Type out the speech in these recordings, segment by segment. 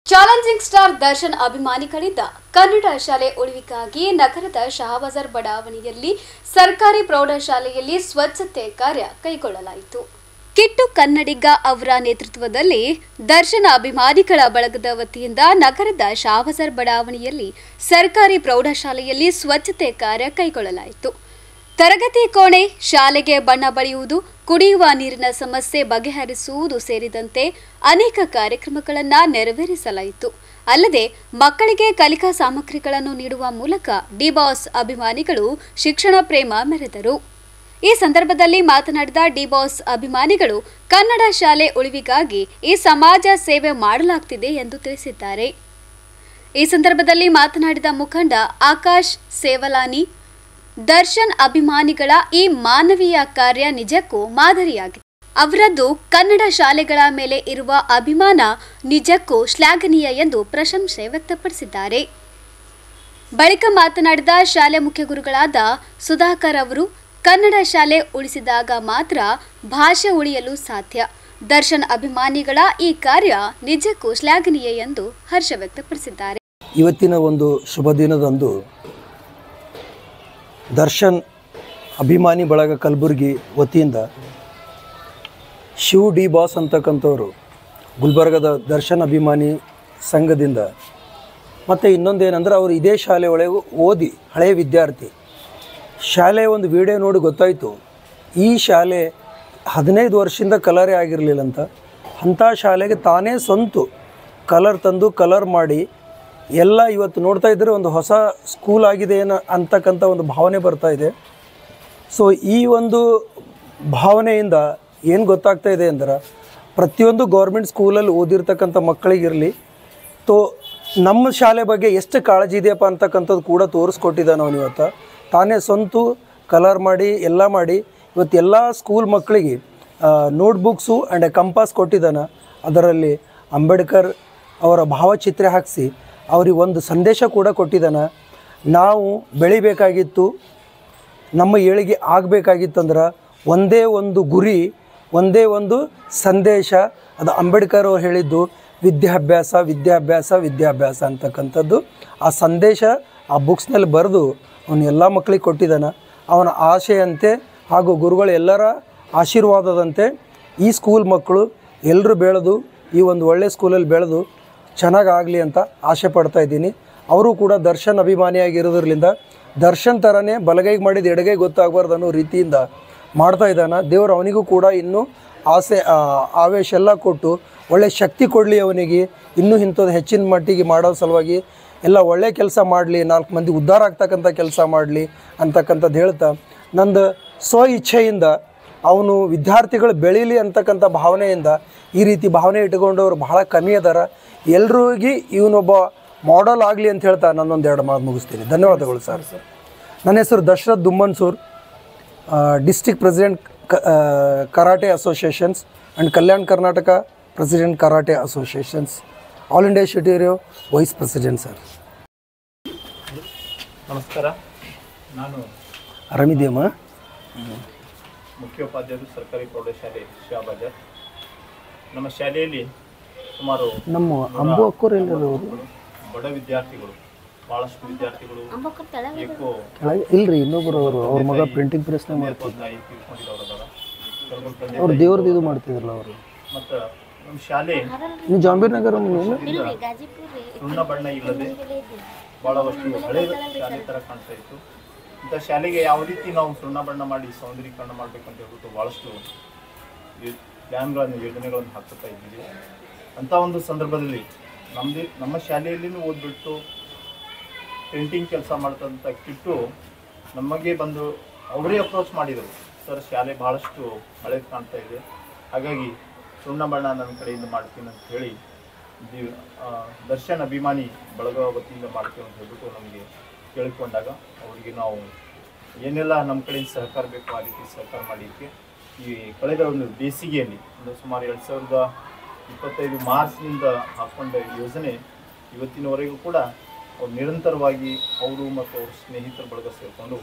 Challenging star Darshan ಅಭಿಮಾನಿಗಳಿಂದ Kannada ಶಾಲೆ ಉಳಿವಿಗಾಗಿ ನಗರದ ಶಹಾಬಜಾರ್ ಬಡಾವಣೆಯಲ್ಲಿ ಸರ್ಕಾರಿ ಪ್ರೌಢಶಾಲೆಯಲ್ಲಿ ಸ್ವಚ್ಛತೆ ಕಾರ್ಯ ಕೈಗೊಳ್ಳಲಾಯಿತು. ಕಿಟ್ಟು ಕನ್ನಡಿಗ ಅವರ ನೇತೃತ್ವದಲ್ಲಿ ದರ್ಶನ್ ಅಭಿಮಾನಿಗಳ ಬಳಗದ ವತಿಯಿಂದ ನಗರದ ಶಹಾಬಜಾರ್ ಬಡಾವಣೆಯಲ್ಲಿ ಸರ್ಕಾರಿ ಪ್ರೌಢಶಾಲೆಯಲ್ಲಿ ಸ್ವಚ್ಛತೆ ಕಾರ್ಯ ಕೈಗೊಳ್ಳಲಾಯಿತು. ತರಗತಿ ಕೋಣೆ, ಶಾಲೆಗೆ ಬಣ್ಣ ಬಳಿಯುವುದು, ಕುಡಿಯುವ ನೀರಿನ ಸಮಸ್ಯೆ ಬಗೆಹರಿಸುವುದು ಸೇರಿದಂತೆ ಅನೇಕ ಕಾರ್ಯಕ್ರಮಗಳನ್ನು ನೆರವೇರಿಸಲಾಯಿತು. ಅಲ್ಲದೆ ಮಕ್ಕಳಿಗೆ ಕಲಿಕಾ ಸಾಮಗ್ರಿಗಳನ್ನು ನೀಡುವ ಮೂಲಕ ಡಿ ಬಾಸ್ ಅಭಿಮಾನಿಗಳು ಶಿಕ್ಷಣ ಪ್ರೇಮ ಮೆರೆದರು. ಈ ಸಂದರ್ಭದಲ್ಲಿ ಮಾತನಾಡಿದ ಡಿ ಬಾಸ್ ಅಭಿಮಾನಿಗಳು ಕನ್ನಡ ಶಾಲೆ ಉಳಿವಿಗಾಗಿ ಈ ಸಮಾಜ ಸೇವೆ ಮಾಡಲಾಗುತ್ತಿದೆ ಎಂದು ತಿಳಿಸಿದ್ದಾರೆ. ಈ ಸಂದರ್ಭದಲ್ಲಿ ಮಾತನಾಡಿದ ಮುಖಂಡ ಆಕಾಶ್ ಸೇವಲಾನಿ, ದರ್ಶನ್ ಅಭಿಮಾನಿಗಳ ಈ ಮಾನವೀಯ ಕಾರ್ಯ ನಿಜಕ್ಕೂ ಮಾದರಿಯಾಗಿದೆ. ಅವರದ್ದು ಕನ್ನಡ ಶಾಲೆಗಳ ಮೇಲೆ ಇರುವ ಅಭಿಮಾನ ನಿಜಕ್ಕೂ ಶ್ಲಾಘನೀಯ ಎಂದು ಪ್ರಶಂಸೆ ವ್ಯಕ್ತಪಡಿಸಿದ್ದಾರೆ. ಬಳಿಕ ಮಾತನಾಡಿದ ಶಾಲೆ ಮುಖ್ಯ ಗುರುಗಳಾದ ಸುಧಾಕರ್ ಅವರು, ಕನ್ನಡ ಶಾಲೆ ಉಳಿಸಿದಾಗ ಮಾತ್ರ ಭಾಷೆ ಉಳಿಯಲು ಸಾಧ್ಯ. ದರ್ಶನ್ ಅಭಿಮಾನಿಗಳ ಈ ಕಾರ್ಯ ನಿಜಕ್ಕೂ ಶ್ಲಾಘನೀಯ ಎಂದು ಹರ್ಷ ವ್ಯಕ್ತಪಡಿಸಿದ್ದಾರೆ. ಇವತ್ತಿನ ಒಂದು ಶುಭ ದಿನದಂದು ದರ್ಶನ್ ಅಭಿಮಾನಿ ಬಳಗ ಕಲಬುರಗಿ ವತಿಯಿಂದ ಶಿವ್ ಡಿ ಬಾಸ್ ಅಂತಕ್ಕಂಥವ್ರು ಗುಲ್ಬರ್ಗದ ದರ್ಶನ್ ಅಭಿಮಾನಿ ಸಂಘದಿಂದ ಮತ್ತು ಇನ್ನೊಂದೇನೆಂದ್ರೆ ಅವರು ಇದೇ ಶಾಲೆ ಒಳಗೆ ಓದಿ ಹಳೆಯ ವಿದ್ಯಾರ್ಥಿ. ಶಾಲೆ ಒಂದು ವಿಡಿಯೋ ನೋಡಿ ಗೊತ್ತಾಯಿತು, ಈ ಶಾಲೆ 15 ವರ್ಷದಿಂದ ಕಲರೇ ಆಗಿರಲಿಲ್ಲಂತ. ಅಂಥ ಶಾಲೆಗೆ ತಾನೇ ಸ್ವಂತ ಕಲರ್ ತಂದು ಕಲರ್ ಮಾಡಿ ಎಲ್ಲ ಇವತ್ತು ನೋಡ್ತಾ ಇದ್ದರೆ ಒಂದು ಹೊಸ ಸ್ಕೂಲ್ ಆಗಿದೆ ಏನೋ ಅಂತಕ್ಕಂಥ ಒಂದು ಭಾವನೆ ಬರ್ತಾ ಇದೆ. ಸೊ ಈ ಒಂದು ಭಾವನೆಯಿಂದ ಏನು ಗೊತ್ತಾಗ್ತಾ ಇದೆ ಅಂದ್ರೆ, ಪ್ರತಿಯೊಂದು ಗೌರ್ಮೆಂಟ್ ಸ್ಕೂಲಲ್ಲಿ ಓದಿರ್ತಕ್ಕಂಥ ಮಕ್ಕಳಿಗಿರಲಿ ನಮ್ಮ ಶಾಲೆ ಬಗ್ಗೆ ಎಷ್ಟು ಕಾಳಜಿ ಇದೆಯಪ್ಪ ಅಂತಕ್ಕಂಥದ್ದು ಕೂಡ ತೋರಿಸ್ಕೊಟ್ಟಿದ್ದಾನೆ ಅವನು. ಇವತ್ತು ತಾನೇ ಸ್ವಂತ ಕಲರ್ ಮಾಡಿ ಎಲ್ಲ ಮಾಡಿ ಇವತ್ತು ಎಲ್ಲ ಸ್ಕೂಲ್ ಮಕ್ಕಳಿಗೆ ನೋಟ್ಬುಕ್ಸು ಆ್ಯಂಡ್ ಕಂಪಾಸ್ ಕೊಟ್ಟಿದ್ದಾನೆ. ಅದರಲ್ಲಿ ಅಂಬೇಡ್ಕರ್ ಅವರ ಭಾವಚಿತ್ರ ಹಾಕಿಸಿ ಅವ್ರಿಗೆ ಒಂದು ಸಂದೇಶ ಕೂಡ ಕೊಟ್ಟಿದ್ದಾನೆ. ನಾವು ಬೆಳಿಬೇಕಾಗಿತ್ತು, ನಮ್ಮ ಏಳಿಗೆ ಆಗಬೇಕಾಗಿತ್ತಂದ್ರೆ ಒಂದೇ ಒಂದು ಗುರಿ, ಒಂದೇ ಒಂದು ಸಂದೇಶ. ಅದು ಅಂಬೇಡ್ಕರ್ ಅವರು ಹೇಳಿದ್ದು ವಿದ್ಯಾಭ್ಯಾಸ ವಿದ್ಯಾಭ್ಯಾಸ ವಿದ್ಯಾಭ್ಯಾಸ ಅಂತಕ್ಕಂಥದ್ದು. ಆ ಸಂದೇಶ ಆ ಬುಕ್ಸ್ನಲ್ಲಿ ಬರೆದು ಅವನು ಎಲ್ಲ ಮಕ್ಕಳಿಗೆ ಕೊಟ್ಟಿದ್ದಾನೆ. ಅವನ ಆಶೆಯಂತೆ ಹಾಗೂ ಗುರುಗಳು ಎಲ್ಲರ ಆಶೀರ್ವಾದದಂತೆ ಈ ಸ್ಕೂಲ್ ಮಕ್ಕಳು ಎಲ್ಲರೂ ಬೆಳೆದು ಈ ಒಂದು ಒಳ್ಳೆಯ ಸ್ಕೂಲಲ್ಲಿ ಬೆಳೆದು ಚೆನ್ನಾಗಾಗಲಿ ಅಂತ ಆಸೆ ಪಡ್ತಾ ಇದ್ದೀನಿ. ಅವರು ಕೂಡ ದರ್ಶನ್ ಅಭಿಮಾನಿಯಾಗಿರೋದ್ರಿಂದ ದರ್ಶನ್ ಥರನೇ ಬಲಗೈಗೆ ಮಾಡಿದ ಎಡಗೈ ಗೊತ್ತಾಗಬಾರ್ದು ಅನ್ನೋ ರೀತಿಯಿಂದ ಮಾಡ್ತಾ ಇದ್ದಾನೆ. ದೇವರು ಅವನಿಗೂ ಕೂಡ ಇನ್ನೂ ಆವೇಶ ಎಲ್ಲ ಕೊಟ್ಟು ಒಳ್ಳೆ ಶಕ್ತಿ ಕೊಡಲಿ ಅವನಿಗೆ. ಇನ್ನೂ ಇಂಥದ್ದು ಹೆಚ್ಚಿನ ಮಟ್ಟಿಗೆ ಮಾಡೋ ಸಲುವಾಗಿ ಎಲ್ಲ ಒಳ್ಳೆ ಕೆಲಸ ಮಾಡಲಿ, 4 ಮಂದಿ ಉದ್ಧಾರ ಆಗ್ತಕ್ಕಂಥ ಕೆಲಸ ಮಾಡಲಿ ಅಂತಕ್ಕಂಥದ್ದು ಹೇಳ್ತಾ, ನಂದು ಸ್ವ ಇಚ್ಛೆಯಿಂದ ಅವನು ವಿದ್ಯಾರ್ಥಿಗಳು ಬೆಳೀಲಿ ಅಂತಕ್ಕಂಥ ಭಾವನೆಯಿಂದ ಈ ರೀತಿ ಭಾವನೆ ಇಟ್ಕೊಂಡವ್ರು ಬಹಳ ಕಮ್ಮಿ ಅದಾರ. ಎಲ್ರಿಗೂ ಇವನೊಬ್ಬ ಮಾಡೆಲ್ ಆಗಲಿ ಅಂತ ಹೇಳ್ತಾ ನಾನೊಂದು 2 ಮಾತು ಮುಗಿಸ್ತೀನಿ. ಧನ್ಯವಾದಗಳು ಸರ್. ನನ್ನ ಹೆಸರು Dasharath Dummansur, district president karate associations and Kalyana Karnataka president karate associations, all India Shito vice president sir. ನಮಸ್ಕಾರ, ನಾನು ಆರಾಮಿದೆಯಮ್ಮ? ಮುಖ್ಯೋಪಾಧ್ಯಾಯರು ಸರ್ಕಾರಿ ಪ್ರೌಢಶಾಲೆ ಶಹಾಬಜಾರ್. ನಮ್ಮ ಶಾಲೆಯಲ್ಲಿ ಸುಮಾರು ನಮ್ಮ ಅಂಬು ಅಕ್ಕರು ಎಲ್ಲರೂ ಬಡ ವಿದ್ಯಾರ್ಥಿಗಳು, ಭಾಳಷ್ಟು ವಿದ್ಯಾರ್ಥಿಗಳು ಏಕೋ ಇಲ್ರಿ ಇನ್ನೊಬ್ಬರು ಅವ್ರ ಮಗ ಪ್ರಿಂಟಿಂಗ್ ಪ್ರೆಸ್ನ ಮಾಡ್ತಿದ್ರು, ಅವ್ರು ದೇವ್ರದ್ದು ಇದು ಮಾಡ್ತಿದ್ರಲ್ಲ ಅವರು. ಮತ್ತು ನಮ್ಮ ಶಾಲೆ ನೀವು ಜಾಂಬೀರ್ ನಗರ ಸುಣ್ಣ ಬಣ್ಣ ಇಲ್ಲದೆ ಭಾಳ ವರ್ಷ ಹಳೆಯ ಶಾಲೆ ಥರ ಕಾಣ್ತಾ ಇತ್ತು. ಇಂಥ ಶಾಲೆಗೆ ಯಾವ ರೀತಿ ನಾವು ಸುಣ್ಣ ಬಣ್ಣ ಮಾಡಿ ಸೌಂದರ್ಯೀಕರಣ ಮಾಡಬೇಕಂತ ಹೇಳ್ಬಿಟ್ಟು ಭಾಳಷ್ಟು ಪ್ಲ್ಯಾನ್ಗಳನ್ನು ಯೋಜನೆಗಳನ್ನು ಹಾಕ್ತಾ ಇದ್ದೀವಿ. ಅಂಥ ಒಂದು ಸಂದರ್ಭದಲ್ಲಿ ನಮ್ಮ ಶಾಲೆಯಲ್ಲಿನೂ ಓದ್ಬಿಟ್ಟು ಪೇಂಟಿಂಗ್ ಕೆಲಸ ಮಾಡ್ತಂಥ ಕಿಟ್ಟು ನಮಗೆ ಬಂದು ಅವರೇ ಅಪ್ರೋಚ್ ಮಾಡಿದರು, ಸರ್ ಶಾಲೆ ಭಾಳಷ್ಟು ಹಳೇದು ಕಾಣ್ತಾ ಇದೆ, ಹಾಗಾಗಿ ಸುಣ್ಣ ಬಣ್ಣ ನನ್ನ ಕಡೆಯಿಂದ ಮಾಡ್ತೀನಿ ಅಂತ ಹೇಳಿ ದರ್ಶನ್ ಅಭಿಮಾನಿ ಬಳಗ ವತಿಯಿಂದ ಮಾಡ್ತೀವಿ ಅಂತ ಹೇಳ್ಬಿಟ್ಟು ನಮಗೆ ಕೇಳಿಕೊಂಡಾಗ ಅವರಿಗೆ ನಾವು ಏನೆಲ್ಲ ನಮ್ಮ ಕಡೆಯಿಂದ ಸಹಕಾರ ಬೇಕು ಆ ರೀತಿ ಸಹಕಾರ ಮಾಡಲಿಕ್ಕೆ ಈ ಕಳೆದ ಒಂದು ಬೇಸಿಗೆಯಲ್ಲಿ ಒಂದು ಸುಮಾರು 2025 ಮಾರ್ಚ್ನಿಂದ ಹಾಕ್ಕೊಂಡ ಯೋಜನೆ ಇವತ್ತಿನವರೆಗೂ ಕೂಡ ಅವ್ರು ನಿರಂತರವಾಗಿ ಅವರು ಮತ್ತು ಅವ್ರ ಸ್ನೇಹಿತರ ಬಳಗ ಸೇರಿಕೊಂಡು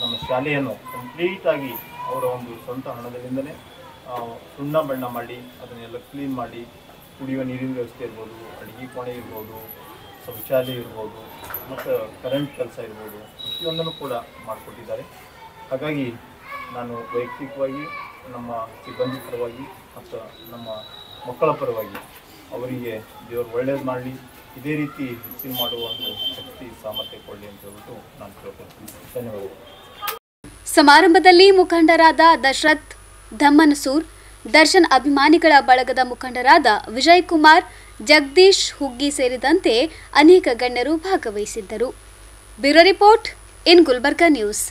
ನಮ್ಮ ಶಾಲೆಯನ್ನು ಕಂಪ್ಲೀಟಾಗಿ ಅವರ ಒಂದು ಸ್ವಂತ ಹಣದಿಂದಲೇ ಸುಣ್ಣ ಬಣ್ಣ ಮಾಡಿ ಅದನ್ನೆಲ್ಲ ಕ್ಲೀನ್ ಮಾಡಿ ಕುಡಿಯುವ ನೀರಿನ ವ್ಯವಸ್ಥೆ ಇರ್ಬೋದು, ಅಡುಗೆ ಕೋಣೆ ಇರ್ಬೋದು, ಶೌಚಾಲಯ ಇರ್ಬೋದು, ಮತ್ತು ಕರೆಂಟ್ ಕೆಲಸ ಇರ್ಬೋದು, ಪ್ರತಿಯೊಂದನ್ನು ಕೂಡ ಮಾಡಿಕೊಟ್ಟಿದ್ದಾರೆ. ಹಾಗಾಗಿ ನಾನು ವೈಯಕ್ತಿಕವಾಗಿ ನಮ್ಮ ಸಿಬ್ಬಂದಿ ಪರವಾಗಿ ಮತ್ತು ನಮ್ಮ ಮಕ್ಕಳ ಪರವಾಗಿ ಅವರಿಗೆ ದೇವರು ಒಳ್ಳೆಯದು ಮಾಡಲಿ, ಇದೇ ರೀತಿ ಹೆಚ್ಚಿನ ಮಾಡುವ ಒಂದು ಶಕ್ತಿ ಸಾಮರ್ಥ್ಯ ಕೊಡಲಿ ಅಂತ ಹೇಳ್ಬಿಟ್ಟು ನಾನು ಕೇಳ್ಕೊಳ್ತೀನಿ. ಧನ್ಯವಾದಗಳು. ಸಮಾರಂಭದಲ್ಲಿ ಮುಖಂಡರಾದ ದಶರಥ್ ಧಮ್ಮನಸೂರ್, ದರ್ಶನ್ ಅಭಿಮಾನಿಗಳ ಬಳಗದ ಮುಖಂಡರಾದ ವಿಜಯ್ ಕುಮಾರ್, ಜಗದೀಶ್ ಹುಗ್ಗಿ ಸೇರಿದಂತೆ ಅನೇಕ ಗಣ್ಯರು ಭಾಗವಹಿಸಿದ್ದರು. Bureau report in Gulbarga news.